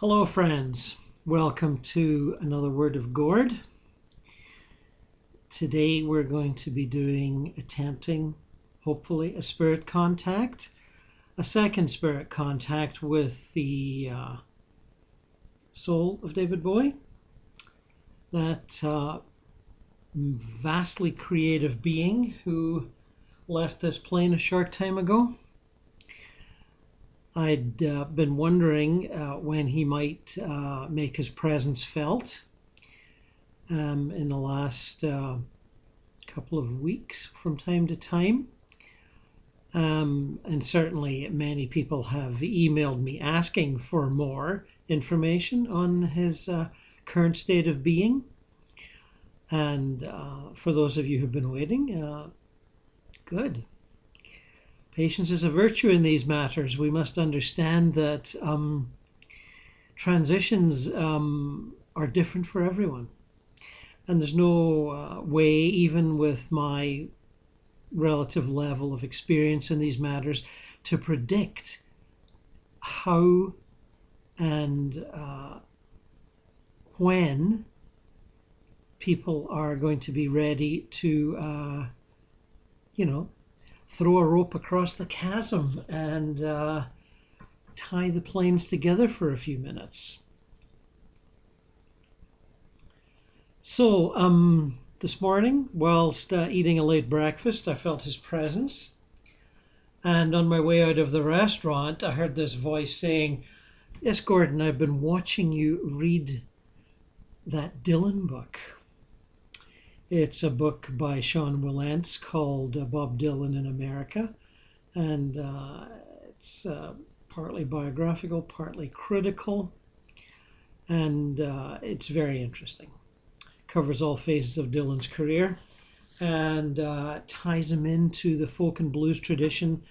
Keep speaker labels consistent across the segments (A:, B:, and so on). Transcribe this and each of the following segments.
A: Hello friends, welcome to another Word of Gord. Today we're going to be attempting, hopefully, a spirit contact, a second spirit contact with the soul of David Bowie, that vastly creative being who left this plane a short time ago. I'd been wondering when he might make his presence felt in the last couple of weeks from time to time. And certainly many people have emailed me asking for more information on his current state of being. And for those of you who've been waiting, good. Patience is a virtue in these matters. We must understand that transitions are different for everyone. And there's no way, even with my relative level of experience in these matters, to predict how and when people are going to be ready to, throw a rope across the chasm and tie the planes together for a few minutes. So, this morning, whilst eating a late breakfast, I felt his presence. And on my way out of the restaurant, I heard this voice saying, "Yes, Gordon, I've been watching you read that Dylan book." It's a book by Sean Wilentz called Bob Dylan in America. And it's partly biographical, partly critical. And it's very interesting. Covers all phases of Dylan's career and ties him into the folk and blues tradition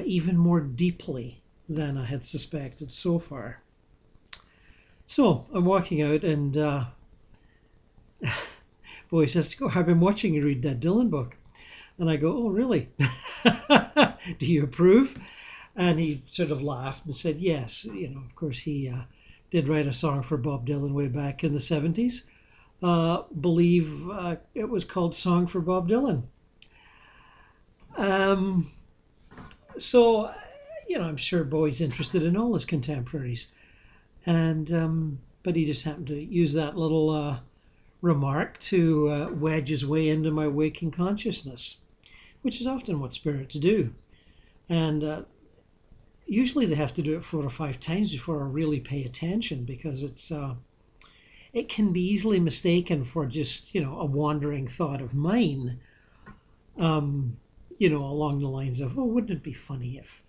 A: even more deeply than I had suspected so far. So I'm walking out and Bowie says, "Oh, I've been watching you read that Dylan book." And I go, "Oh, really? Do you approve?" And he sort of laughed and said, "Yes, of course he did write a song for Bob Dylan way back in the 70s. Believe it was called Song for Bob Dylan." So, I'm sure Bowie's interested in all his contemporaries. And but he just happened to use that little remark to wedge his way into my waking consciousness, which is often what spirits do. And usually they have to do it 4 or 5 times before I really pay attention, because it can be easily mistaken for just, a wandering thought of mine, along the lines of, "Oh, wouldn't it be funny if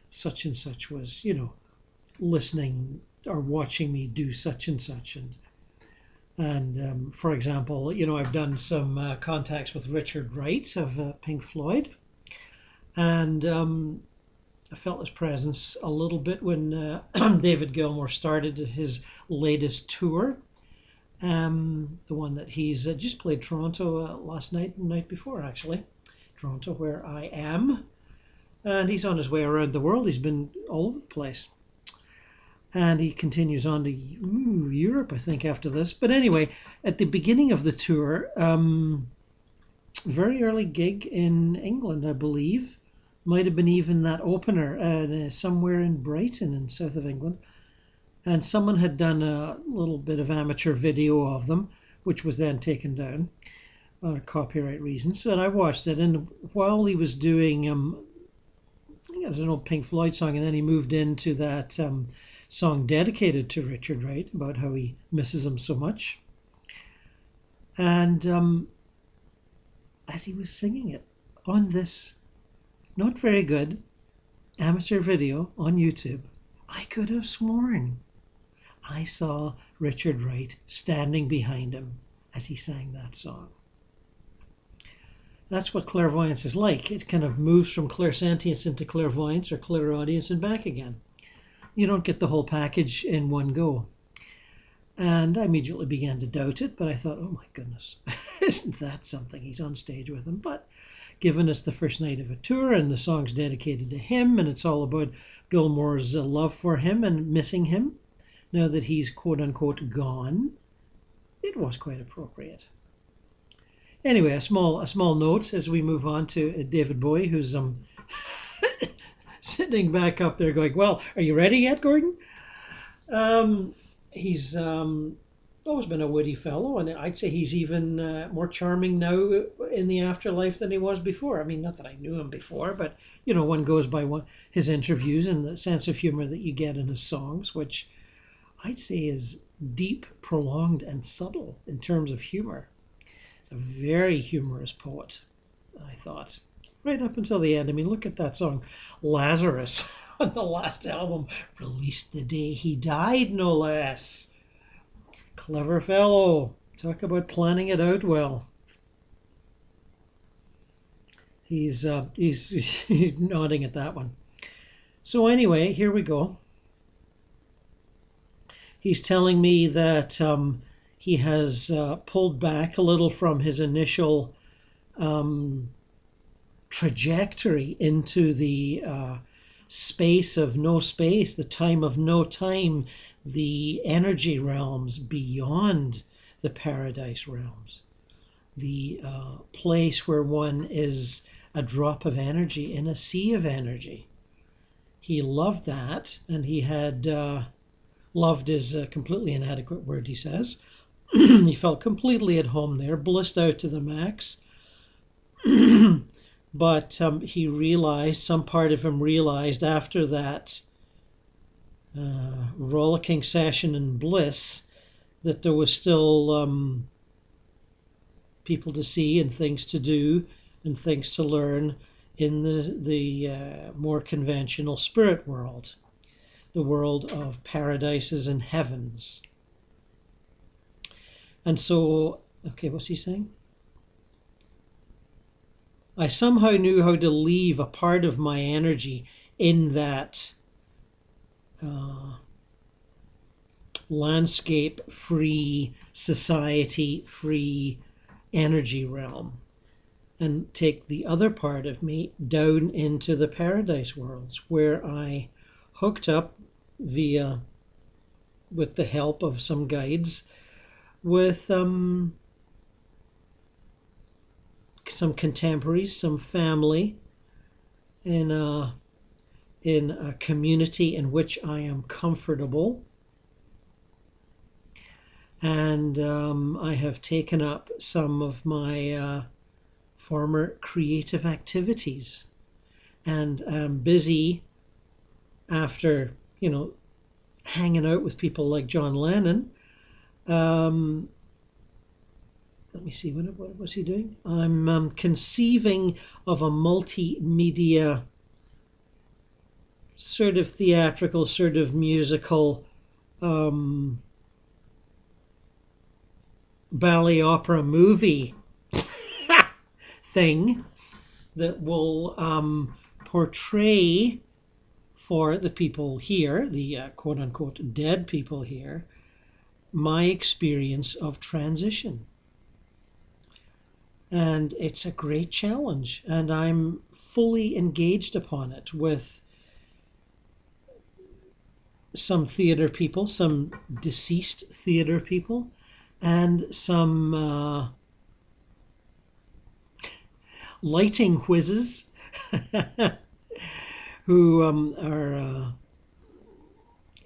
A: such and such was, listening or watching me do such and such." And for example, I've done some contacts with Richard Wright of Pink Floyd. And I felt his presence a little bit when David Gilmour started his latest tour. The one that he's just played Toronto last night and the night before, actually. Toronto, where I am. And he's on his way around the world. He's been all over the place. And he continues on to Europe, I think, after this. But anyway, at the beginning of the tour, very early gig in England, I believe. Might have been even that opener somewhere in Brighton in south of England. And someone had done a little bit of amateur video of them, which was then taken down on copyright reasons. And I watched it, and while he was doing, I think it was an old Pink Floyd song, and then he moved into that song dedicated to Richard Wright about how he misses him so much. And as he was singing it on this not very good amateur video on YouTube, I could have sworn I saw Richard Wright standing behind him as he sang that song. That's what clairvoyance is like. It kind of moves from clairsentience into clairvoyance or clairaudience and back again. You don't get the whole package in one go. And I immediately began to doubt it, but I thought, oh my goodness, isn't that something? He's on stage with him. But given it's the first night of a tour and the song's dedicated to him and it's all about Gilmour's love for him and missing him, now that he's quote unquote gone, it was quite appropriate. Anyway, a small note as we move on to David Bowie, who's sitting back up there going, "Well, are you ready yet, Gordon?" He's always been a witty fellow, and I'd say he's even more charming now in the afterlife than he was before. I mean, not that I knew him before, but one goes by his interviews and the sense of humor that you get in his songs, which I'd say is deep, prolonged, and subtle in terms of humor. A very humorous poet, I thought, right up until the end. I mean, look at that song, Lazarus, on the last album, released the day he died, no less. Clever fellow. Talk about planning it out well. He's he's nodding at that one. So anyway, here we go. He's telling me that he has pulled back a little from his initial trajectory into the space of no space, the time of no time, the energy realms beyond the paradise realms, the place where one is a drop of energy in a sea of energy. He loved that, and he had loved is a completely inadequate word, he says. He felt completely at home there, blissed out to the max. But he realized, some part of him realized after that rollicking session in bliss, that there was still people to see and things to do and things to learn in the more conventional spirit world, the world of paradises and heavens. And so, okay, what's he saying? I somehow knew how to leave a part of my energy in that landscape free, society free energy realm and take the other part of me down into the paradise worlds, where I hooked up with the help of some guides, with some contemporaries, some family, in a community in which I am comfortable. And I have taken up some of my former creative activities, and I'm busy after, hanging out with people like John Lennon. Let me see, what's he doing? I'm conceiving of a multimedia, sort of theatrical, sort of musical, ballet opera movie thing that will portray for the people here, the quote unquote dead people here, my experience of transition. And it's a great challenge, and I'm fully engaged upon it with some theater people, some deceased theater people, and some lighting whizzes who are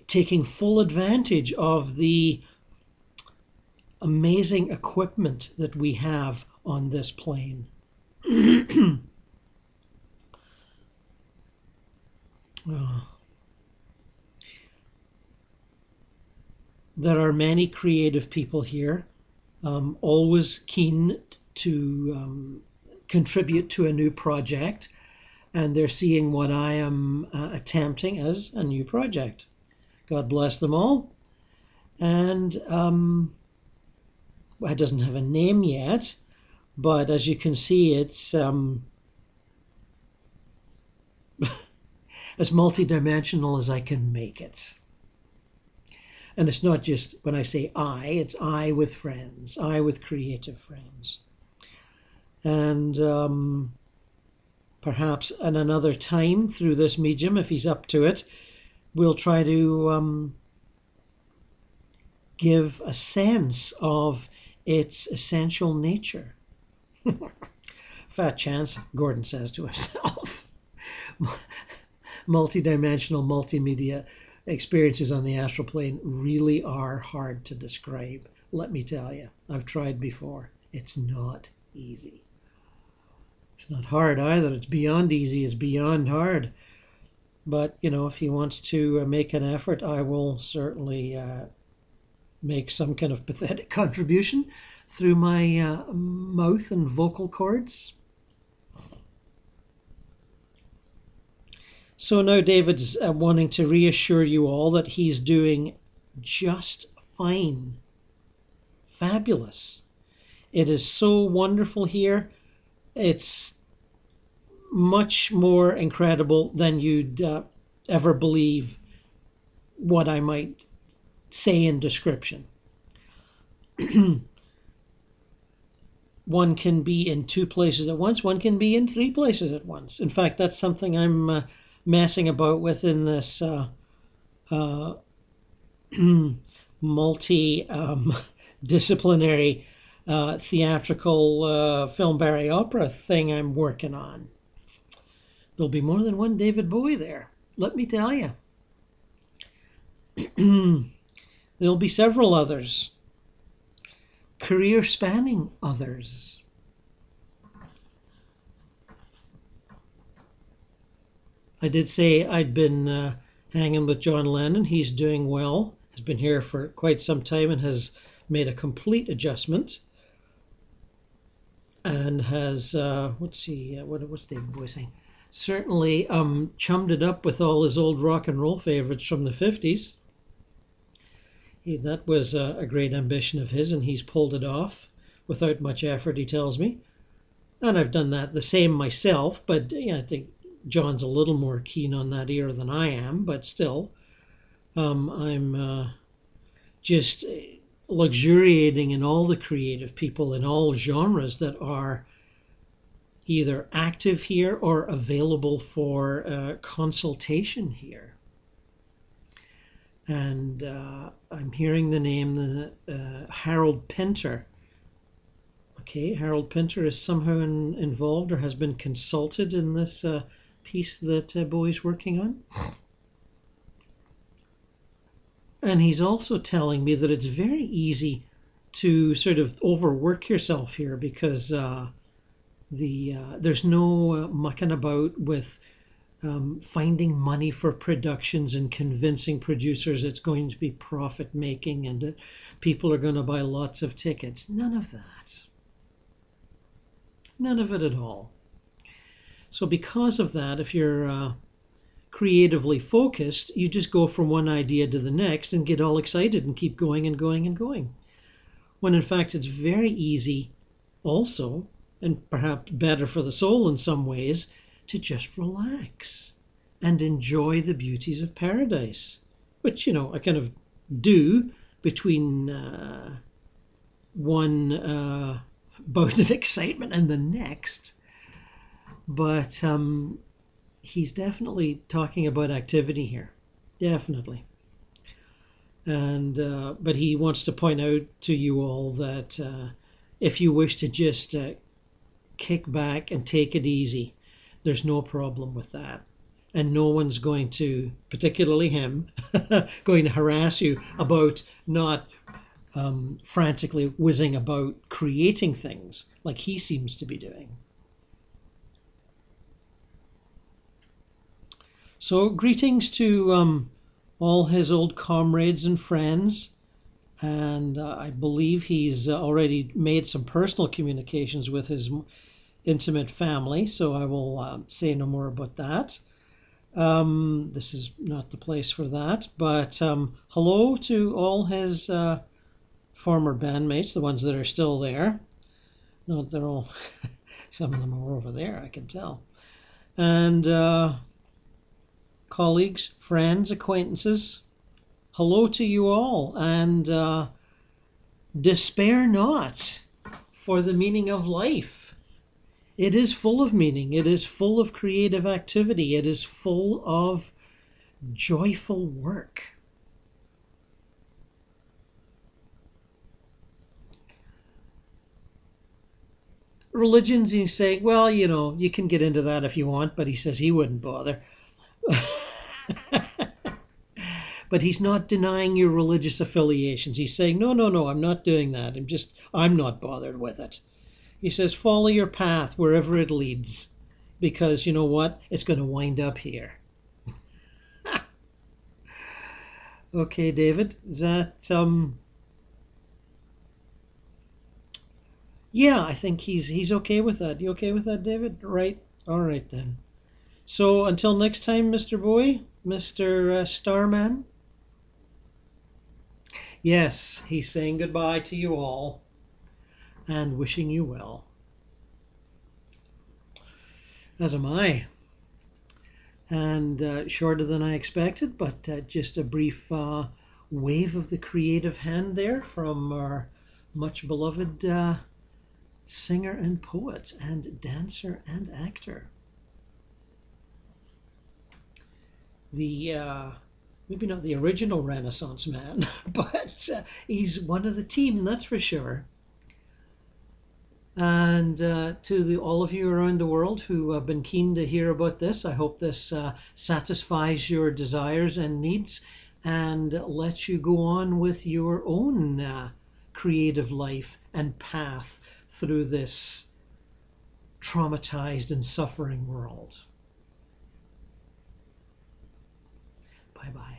A: taking full advantage of the amazing equipment that we have on this plane. There are many creative people here, always keen to contribute to a new project, and they're seeing what I am attempting as a new project. God bless them all. And it doesn't have a name yet, but as you can see, it's as multidimensional as I can make it. And it's not just when I say it's I with friends, I with creative friends. And perhaps at another time through this medium, if he's up to it, we'll try to give a sense of its essential nature. Fat chance, Gordon says to himself. Multidimensional multimedia experiences on the astral plane really are hard to describe. Let me tell you, I've tried before. It's not easy. It's not hard either. It's beyond easy. It's beyond hard. But, if he wants to make an effort, I will certainly make some kind of pathetic contribution through my mouth and vocal cords. So now David's wanting to reassure you all that he's doing just fine. Fabulous. It is so wonderful here. It's much more incredible than you'd ever believe what I might say in description. One can be in 2 places at once. One can be in 3 places at once. In fact, that's something I'm messing about with in this multi-disciplinary theatrical film Barry opera thing I'm working on. There'll be more than one David Bowie there, let me tell you. There'll be several others, career-spanning others. I did say I'd been hanging with John Lennon. He's doing well. Has been here for quite some time and has made a complete adjustment. And has, what's David Bowie saying? Certainly chummed it up with all his old rock and roll favorites from the 50s. That was a great ambition of his, and he's pulled it off without much effort, he tells me. And I've done that the same myself, but I think John's a little more keen on that era than I am, but still, I'm just luxuriating in all the creative people in all genres that are either active here or available for consultation here. And I'm hearing the name Harold Pinter. Okay, Harold Pinter is somehow involved or has been consulted in this piece that Bowie's working on. And he's also telling me that it's very easy to sort of overwork yourself here because there's no mucking about with finding money for productions and convincing producers it's going to be profit making and that people are going to buy lots of tickets. None of that. None of it at all. So because of that, if you're creatively focused, you just go from one idea to the next and get all excited and keep going and going and going. When in fact it's very easy also, and perhaps better for the soul in some ways, to just relax and enjoy the beauties of paradise, which, I kind of do between one bout of excitement and the next. But he's definitely talking about activity here, definitely. And but he wants to point out to you all that if you wish to just kick back and take it easy, there's no problem with that. And no one's going to, particularly him, going to harass you about not frantically whizzing about creating things like he seems to be doing. So greetings to all his old comrades and friends. And I believe he's already made some personal communications with his intimate family, so I will say no more about that. This is not the place for that, but hello to all his former bandmates, the ones that are still there. No, they're all, some of them are over there, I can tell. And colleagues, friends, acquaintances, hello to you all, and despair not for the meaning of life. It is full of meaning. It is full of creative activity. It is full of joyful work. religions, he's saying, well, you can get into that if you want, but he says he wouldn't bother. But he's not denying your religious affiliations. He's saying, no, no, no, I'm not doing that. I'm not bothered with it. He says, follow your path wherever it leads, because you know what? It's going to wind up here. Okay, David, is that yeah, I think he's okay with that. You okay with that, David? Right. All right then. So until next time, Mr. Bowie, Mr. Starman. Yes, he's saying goodbye to you all and wishing you well. As am I. And shorter than I expected, but just a brief wave of the creative hand there from our much beloved singer and poet and dancer and actor. The maybe not the original Renaissance man, but he's one of the team, that's for sure. And to all of you around the world who have been keen to hear about this, I hope this satisfies your desires and needs and lets you go on with your own creative life and path through this traumatized and suffering world. Bye bye.